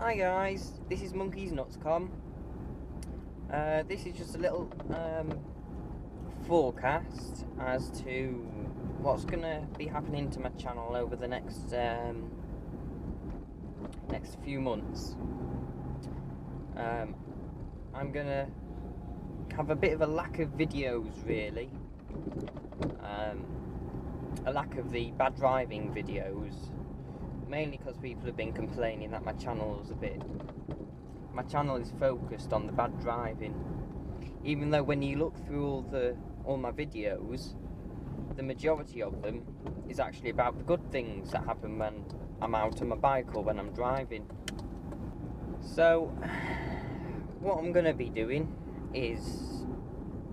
Hi guys, this is monkeysnuts.com. This is just a little forecast as to what's gonna be happening to my channel over the next few months. I'm gonna have a bit of a lack of videos, really. A lack of the bad driving videos, mainly because people have been complaining that my channel is focused on the bad driving, even though when you look through all my videos, the majority of them is actually about the good things that happen when I'm out on my bike or when I'm driving. So what I'm going to be doing is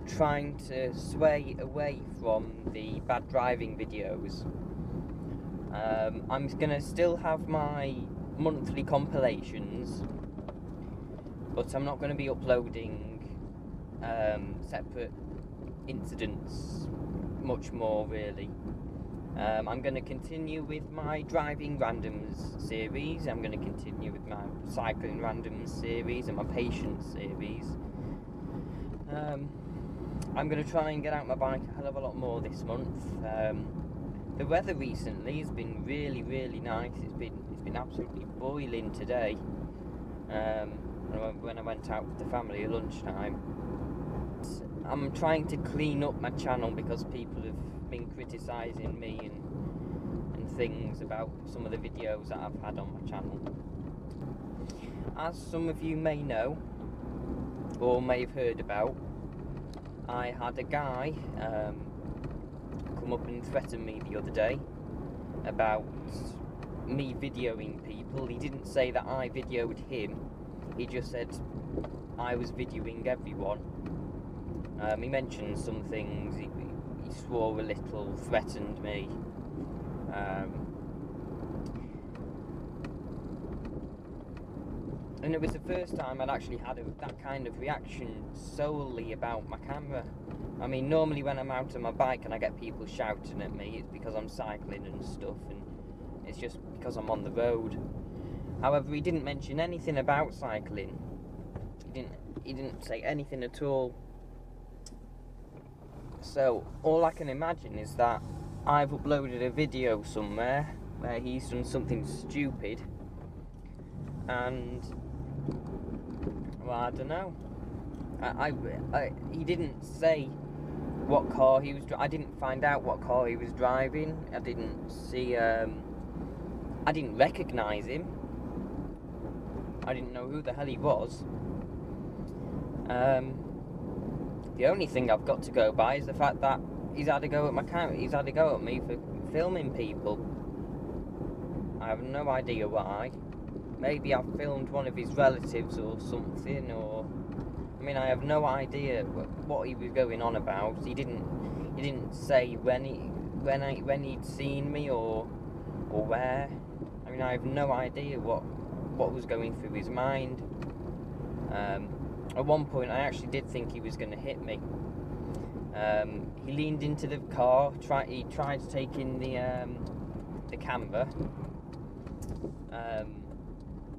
trying to sway away from the bad driving videos. I'm going to still have my monthly compilations, but I'm not going to be uploading separate incidents much more, really. I'm going to continue with my driving randoms series. I'm going to continue with my cycling randoms series and my patience series. I'm going to try and get out my bike a hell of a lot more this month. The weather recently has been really, really nice. It's been absolutely boiling today. When I went out with the family at lunchtime. I'm trying to clean up my channel because people have been criticising me and things about some of the videos that I've had on my channel. As some of you may know, or may have heard about, I had a guy come up and threaten me the other day about me videoing people. He didn't say that I videoed him, he just said I was videoing everyone. He mentioned some things, he swore a little, threatened me. And it was the first time I'd actually had that kind of reaction solely about my camera. I mean, normally when I'm out on my bike and I get people shouting at me, it's because I'm cycling and stuff, and it's just because I'm on the road. However, he didn't mention anything about cycling. He didn't say anything at all. So all I can imagine is that I've uploaded a video somewhere where he's done something stupid, and well, I don't know. He didn't say what car he was. I didn't find out what car he was driving. I didn't see. I didn't recognise him. I didn't know who the hell he was. The only thing I've got to go by is the fact that he's had a go at my camera. He's had a go at me for filming people. I have no idea why. Maybe I've filmed one of his relatives or something, or I mean, I have no idea what he was going on about. He didn't say when he'd seen me or where. I mean, I have no idea what was going through his mind. At one point, I actually did think he was going to hit me. He leaned into the car. He tried to take in the camera.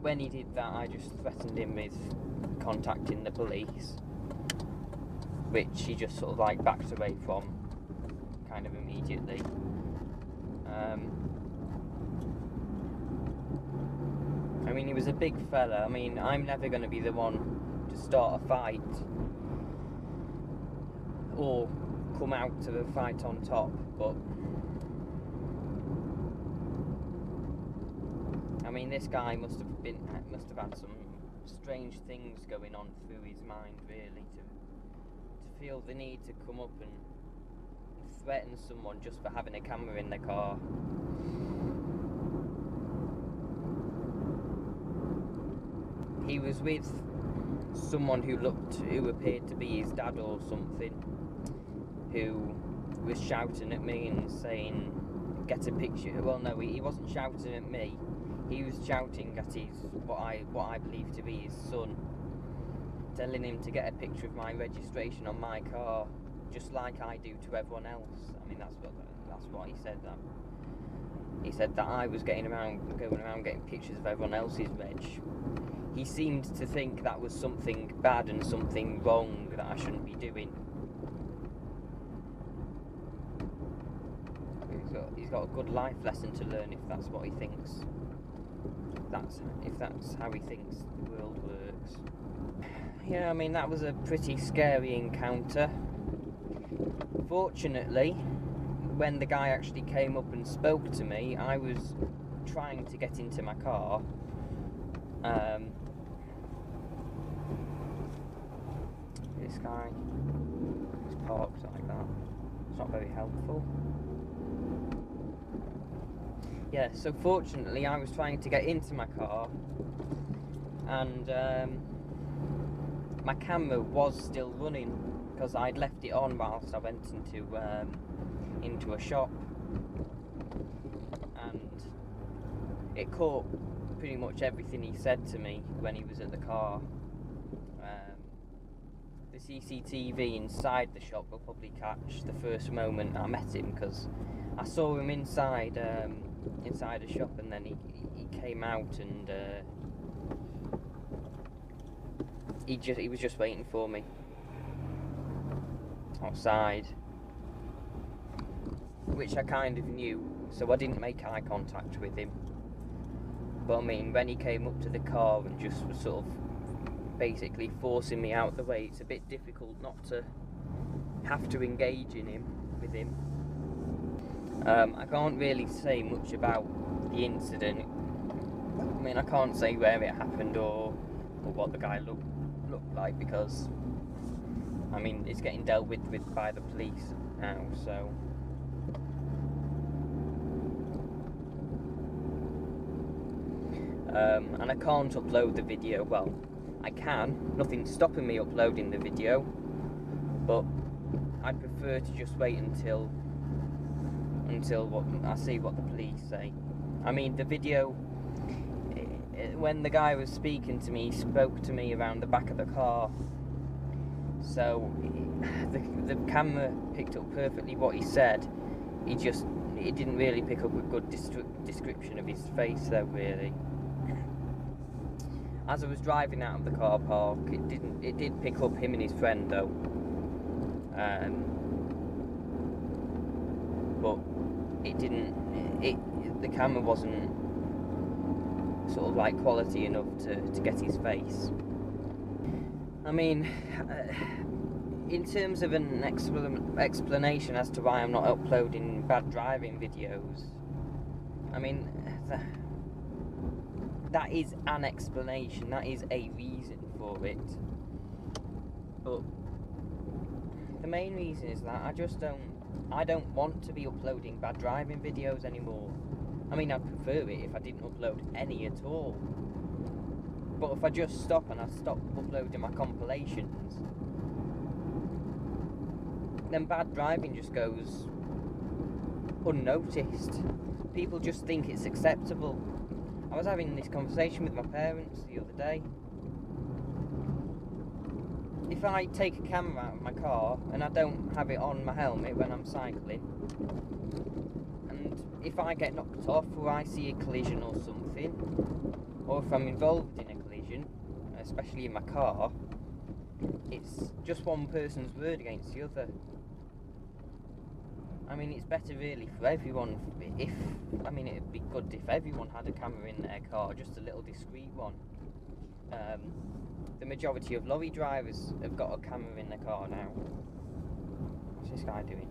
When he did that, I just threatened him with contacting the police, which he just sort of like backed away from, kind of immediately. I mean, he was a big fella. I mean, I'm never going to be the one to start a fight or come out to the fight on top, but I mean, this guy must have had some strange things going on through his mind, really, to feel the need to come up and threaten someone just for having a camera in their car. He was with someone who appeared to be his dad or something, who was shouting at me and saying, get a picture. Well, no, he wasn't shouting at me. He was shouting at what I believe to be his son, telling him to get a picture of my registration on my car, just like I do to everyone else. I mean, that's what he said. That he said that I was going around getting pictures of everyone else's reg. He seemed to think that was something bad and something wrong that I shouldn't be doing. He's got a good life lesson to learn if that's what he thinks. If that's how he thinks the world works. Yeah, I mean, that was a pretty scary encounter. Fortunately, when the guy actually came up and spoke to me, I was trying to get into my car. This guy is parked like that. It's not very helpful. Yeah, so fortunately I was trying to get into my car, and my camera was still running because I'd left it on whilst I went into a shop, and it caught pretty much everything he said to me when he was at the car. The CCTV inside the shop will probably catch the first moment I met him, because I saw him inside a shop, and then he came out, and he was just waiting for me outside, which I kind of knew, so I didn't make eye contact with him. But I mean, when he came up to the car and just was sort of basically forcing me out the way, it's a bit difficult not to have to engage with him. I can't really say much about the incident. I mean, I can't say where it happened or what the guy looked like, because I mean, it's getting dealt with by the police now, so and I can't upload the video. Well, I can, nothing's stopping me uploading the video, but I'd prefer to just wait until I see what the police say. I mean, the video, when the guy was speaking to me, he spoke to me around the back of the car, so the camera picked up perfectly what he said. It didn't really pick up a good description of his face though, really. As I was driving out of the car park, it did pick up him and his friend though. But the camera wasn't sort of like quality enough to get his face. I mean, in terms of an explanation as to why I'm not uploading bad driving videos, I mean, that is an explanation, that is a reason for it. But the main reason is that I don't want to be uploading bad driving videos anymore. I mean, I'd prefer it if I didn't upload any at all. But if I just stop and I stop uploading my compilations, then bad driving just goes unnoticed. People just think it's acceptable. I was having this conversation with my parents the other day. If I take a camera out of my car and I don't have it on my helmet when I'm cycling, and if I get knocked off or I see a collision or something, or if I'm involved in a collision, especially in my car, it's just one person's word against the other. I mean, it's better really for everyone it'd be good if everyone had a camera in their car, just a little discreet one. The majority of lorry drivers have got a camera in their car now. What's this guy doing?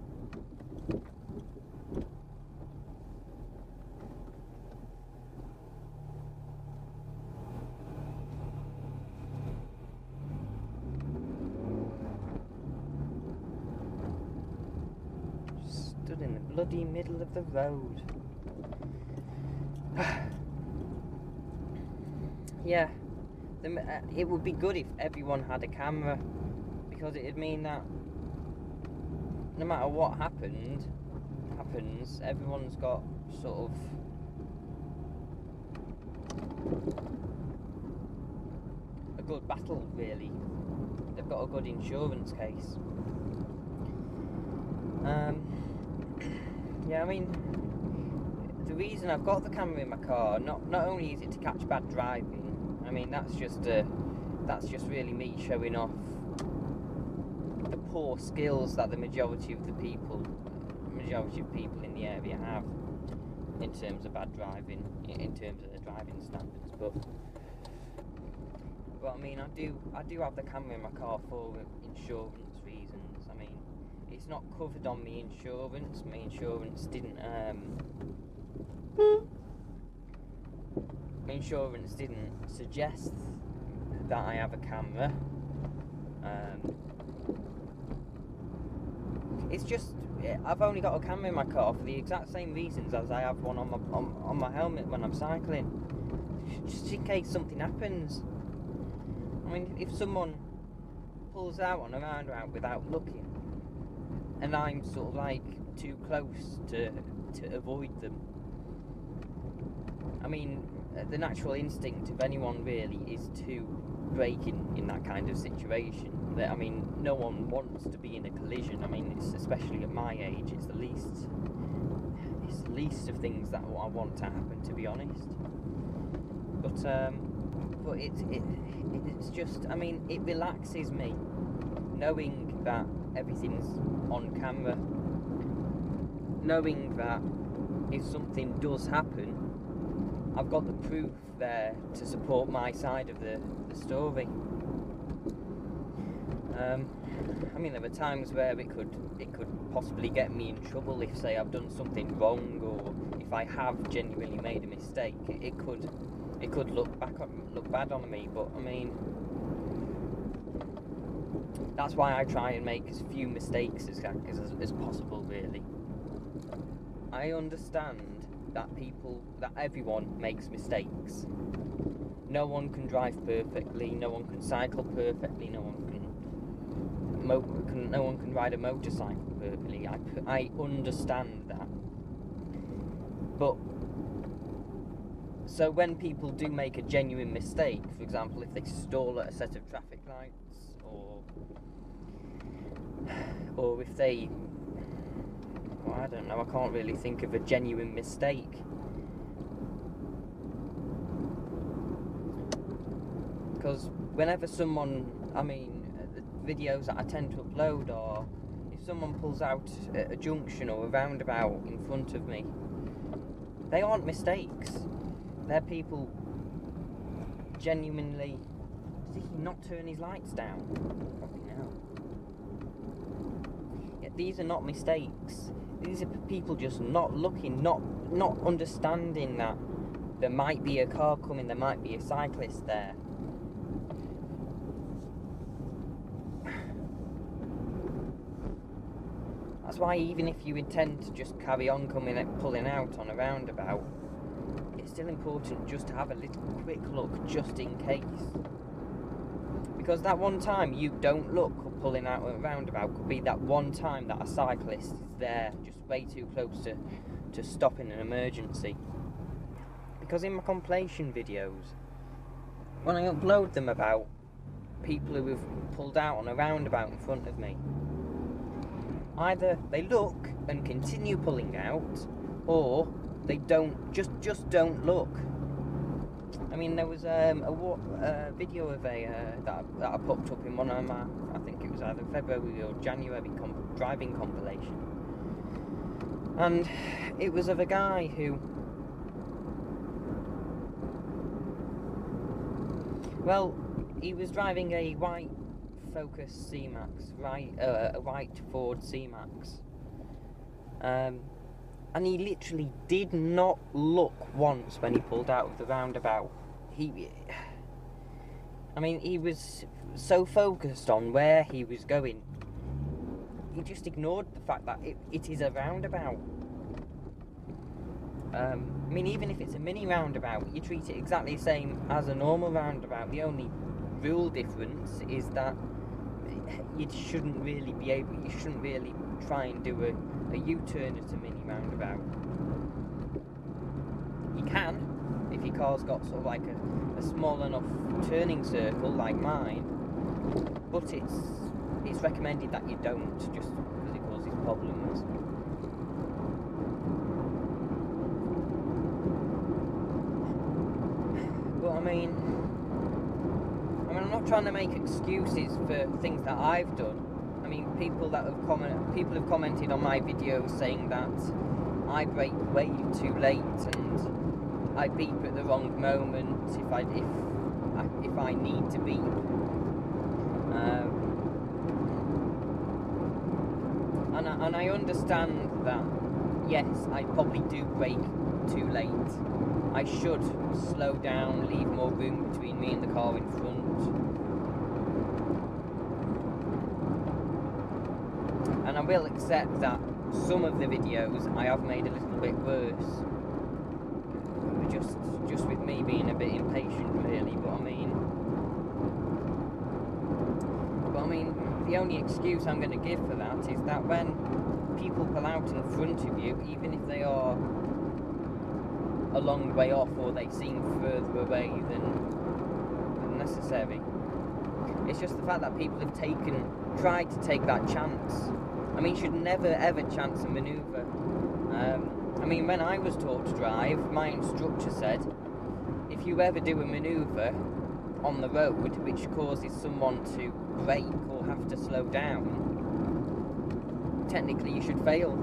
Stood in the bloody middle of the road. Yeah. It would be good if everyone had a camera, because it'd mean that no matter what happens, everyone's got sort of a good battle, really. They've got a good insurance case. Yeah, I mean, the reason I've got the camera in my car, not only is it to catch bad driving, I mean that's just really me showing off the poor skills that the majority of people in the area have in terms of bad driving, in terms of the driving standards. But I mean, I do have the camera in my car for insurance reasons. I mean, it's not covered on my insurance. My insurance didn't suggest that I have a camera. It's just I've only got a camera in my car for the exact same reasons as I have one on my helmet when I'm cycling, just in case something happens. I mean, if someone pulls out on a roundabout without looking, and I'm sort of like too close to avoid them, I mean, the natural instinct of anyone really is to brake in that kind of situation. I mean, no one wants to be in a collision. I mean, it's, especially at my age, it's the least of things that I want to happen, to be honest. But it's just, I mean, it relaxes me knowing that everything's on camera, knowing that if something does happen, I've got the proof there to support my side of the story. I mean, there were times where it could possibly get me in trouble if, say, I've done something wrong, or if I have genuinely made a mistake. It could look bad on me. But I mean, that's why I try and make as few mistakes as possible. Really, I understand that everyone makes mistakes. No one can drive perfectly, no one can cycle perfectly, no one can ride a motorcycle perfectly. I understand that. But so when people do make a genuine mistake, for example, if they stall at a set of traffic lights, or if they, well, I don't know, I can't really think of a genuine mistake. Because whenever someone, I mean, the videos that I tend to upload are, if someone pulls out at a junction or a roundabout in front of me, they aren't mistakes. They're people genuinely, did he not turn his lights down? Fucking hell. Yeah, these are not mistakes. These are people just not looking, not understanding that there might be a car coming, there might be a cyclist there. That's why even if you intend to just carry on pulling out on a roundabout, it's still important just to have a little quick look just in case. Because that one time you don't look or pulling out at a roundabout could be that one time that a cyclist is there just way too close to stopping an emergency. Because in my compilation videos, when I upload them about people who have pulled out on a roundabout in front of me, either they look and continue pulling out, or they don't, just don't look. I mean, there was a video of that I popped up in one of my, I think it was either February or January driving compilation, and it was of a guy who, well, he was driving a white Focus C-Max, a white Ford C-Max, and he literally did not look once when he pulled out of the roundabout. He was so focused on where he was going, he just ignored the fact that it is a roundabout. I mean, even if it's a mini roundabout, you treat it exactly the same as a normal roundabout. The only rule difference is that you shouldn't really try and do a U-turn at a mini roundabout. You can, if your car's got sort of like a small enough turning circle like mine, but it's recommended that you don't, just because it causes problems. I mean, I'm not trying to make excuses for things that I've done. I mean, people have commented on my videos saying that I brake way too late and I beep at the wrong moment if I need to beep. And I understand that, yes, I probably do brake too late. I should slow down, leave more room between me and the car in front. And I will accept that some of the videos I have made a little bit worse. Just with me being a bit impatient, really. But I mean, the only excuse I'm going to give for that is that when people pull out in front of you, even if they are a long way off or they seem further away than necessary, it's just the fact that people have tried to take that chance. I mean, you should never ever chance a manoeuvre. I mean, when I was taught to drive, my instructor said, if you ever do a manoeuvre on the road which causes someone to brake or have to slow down, technically you should fail,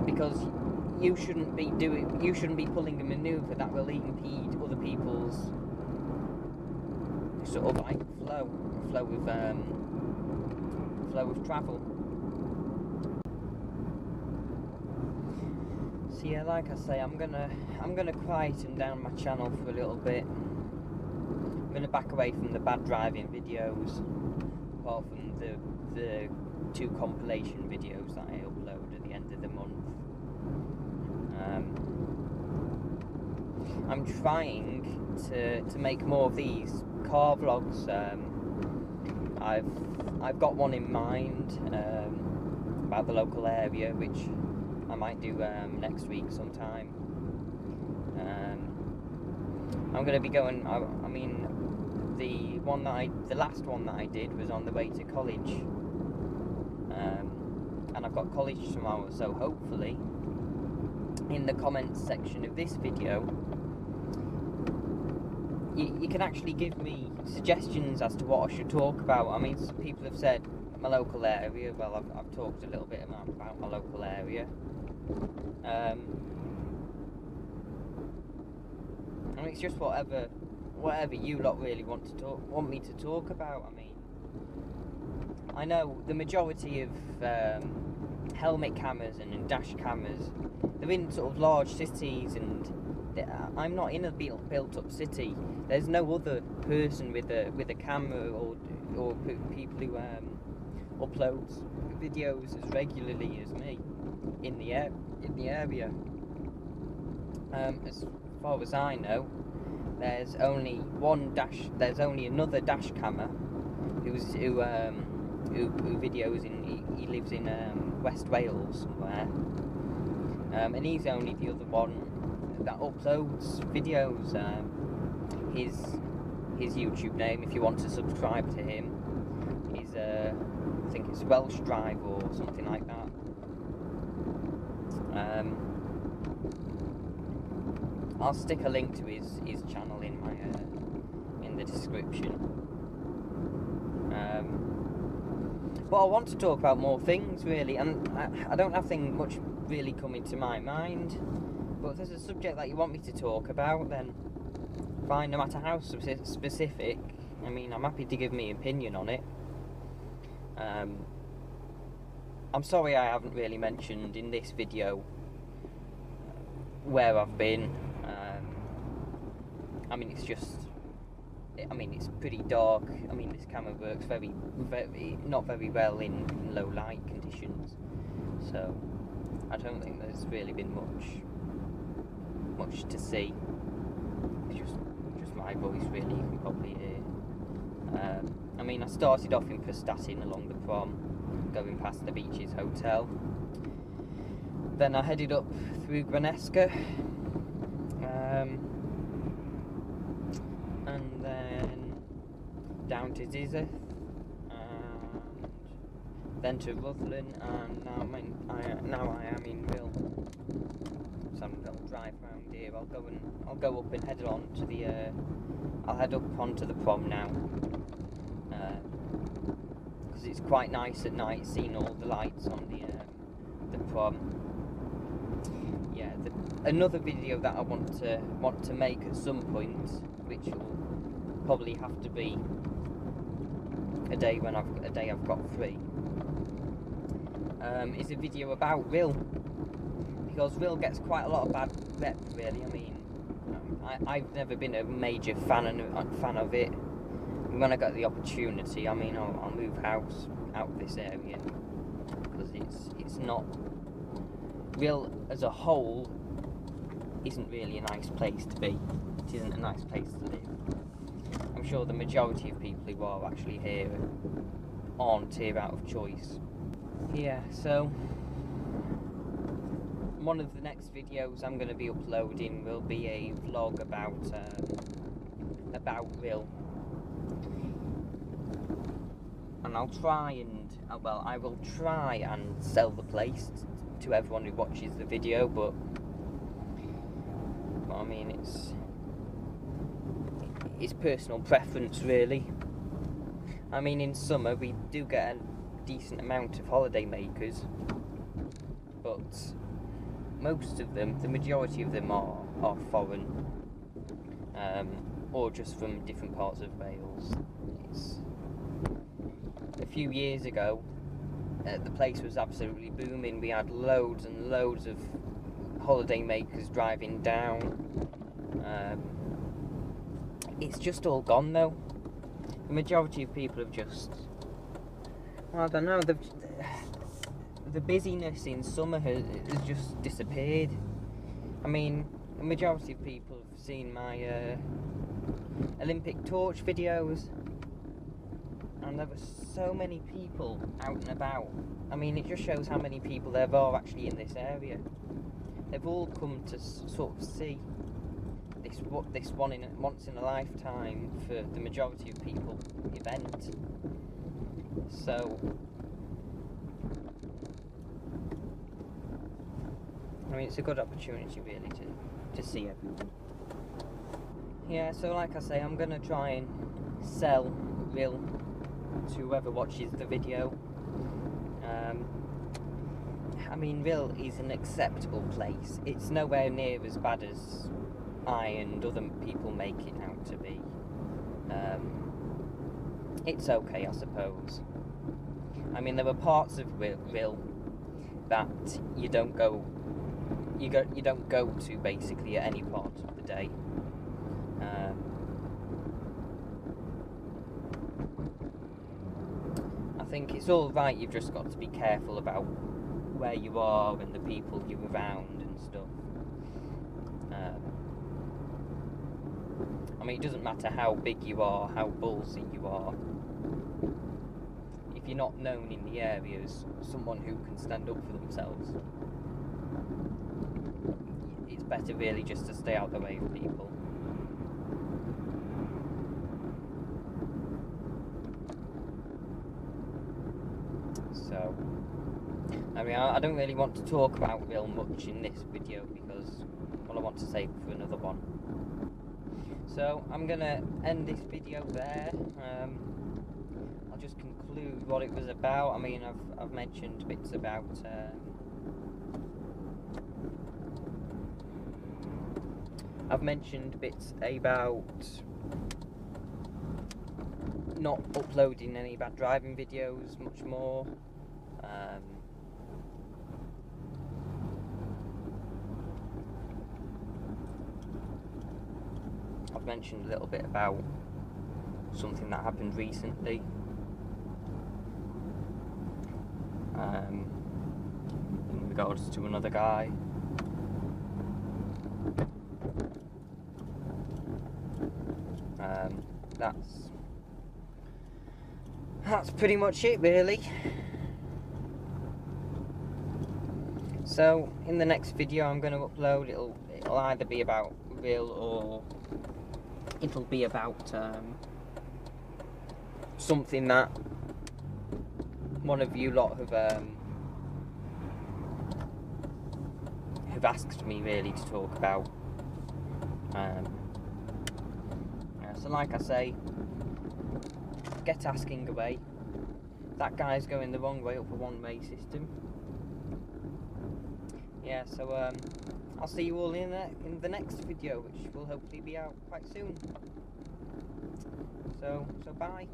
because you shouldn't be pulling a manoeuvre that will impede other people's sort of like flow of travel. So yeah, like I say, I'm gonna quieten down my channel for a little bit. I'm gonna back away from the bad driving videos, apart from the 2 compilation videos that I upload at the end of the month. I'm trying to make more of these car vlogs. I've got one in mind about the local area, which I might do next week sometime. I'm going to be going. I mean, the last one that I did was on the way to college, and I've got college tomorrow. So hopefully, in the comments section of this video, you can actually give me suggestions as to what I should talk about. I mean, some people have said my local area. Well, I've talked a little bit about my local area. I mean, it's just whatever you lot really want me to talk about. I mean, I know the majority of helmet cameras and dash cameras, they're in sort of large cities, and I'm not in a built-up city. There's no other person with a camera or people who uploads videos as regularly as me in the area. As far as I know, there's only another dash camera who videos he lives in West Wales somewhere, and he's only the other one that uploads videos. His YouTube name, if you want to subscribe to him, is I think it's Welsh Drive or something like that. I'll stick a link to his channel in my in the description. But I want to talk about more things, really, and I don't have much really coming to my mind. But if there's a subject that you want me to talk about, then fine, no matter how specific. I mean, I'm happy to give my opinion on it. I'm sorry I haven't really mentioned in this video where I've been. I mean, it's pretty dark. I mean, this camera works not very well in low light conditions, so I don't think there's really been much to see. It's just my voice, really, you can probably hear. I mean, I started off in Prestatyn along the prom, going past the Beaches Hotel. Then I headed up through Grenesca, and then down to Zizeth, and then to Ruthlin, and now I am in Rhyl. so I'll drive around here. I'll go up and head on to the. I'll head up onto the prom now, because it's quite nice at night seeing all the lights on the prom. Yeah, another video that I want to make at some point, which will probably have to be a day I've got free. Is a video about Rhyl, because Rhyl gets quite a lot of bad rep, really. I mean, I've never been a major fan of it. When I got the opportunity, I mean, I'll move house out of this area, because it's not. Rhyl as a whole isn't really a nice place to be. It isn't a nice place to live. I'm sure the majority of people who are actually here aren't here out of choice. Yeah, so one of the next videos I'm going to be uploading will be a vlog about Rhyl, and I will try and sell the place to everyone who watches the video, but I mean, it's personal preference, really. I mean, in summer we do get a decent amount of holiday makers, but most of them, the majority of them are foreign, or just from different parts of Wales. A few years ago, the place was absolutely booming. We had loads and loads of holiday makers driving down. It's just all gone though. The majority of people have just, I don't know, the busyness in summer has just disappeared. I mean, the majority of people have seen my Olympic torch videos, and there were so many people out and about. I mean, it just shows how many people there are actually in this area. They've all come to sort of see this once in a lifetime, for the majority of people, event. So, I mean, it's a good opportunity really to see everyone. Yeah, so like I say, I'm going to try and sell Rhyl to whoever watches the video. I mean, Rhyl is an acceptable place. It's nowhere near as bad as I and other people make it out to be. It's okay, I suppose. I mean, there were parts of Rhyl that you don't go to basically at any part of the day. I think it's all right. You've just got to be careful about where you are and the people you're around and stuff. I mean, it doesn't matter how big you are, how ballsy you are. If you're not known in the area as someone who can stand up for themselves, it's better really just to stay out the way of people. So, I mean, I don't really want to talk about Rhyl much in this video, because, well, I want to save it for another one. So I'm going to end this video there. I'll just conclude what it was about. I mean, I've mentioned bits about not uploading any bad driving videos much more. I've mentioned a little bit about something that happened recently. In regards to another guy. That's pretty much it, really. So in the next video I'm going to upload, it'll either be about Rhyl, or it'll be about something that one of you lot who've asked me really to talk about. So like I say, get asking away. That guy's going the wrong way up the one-way system. Yeah, so I'll see you all in the next video, which will hopefully be out quite soon. So bye.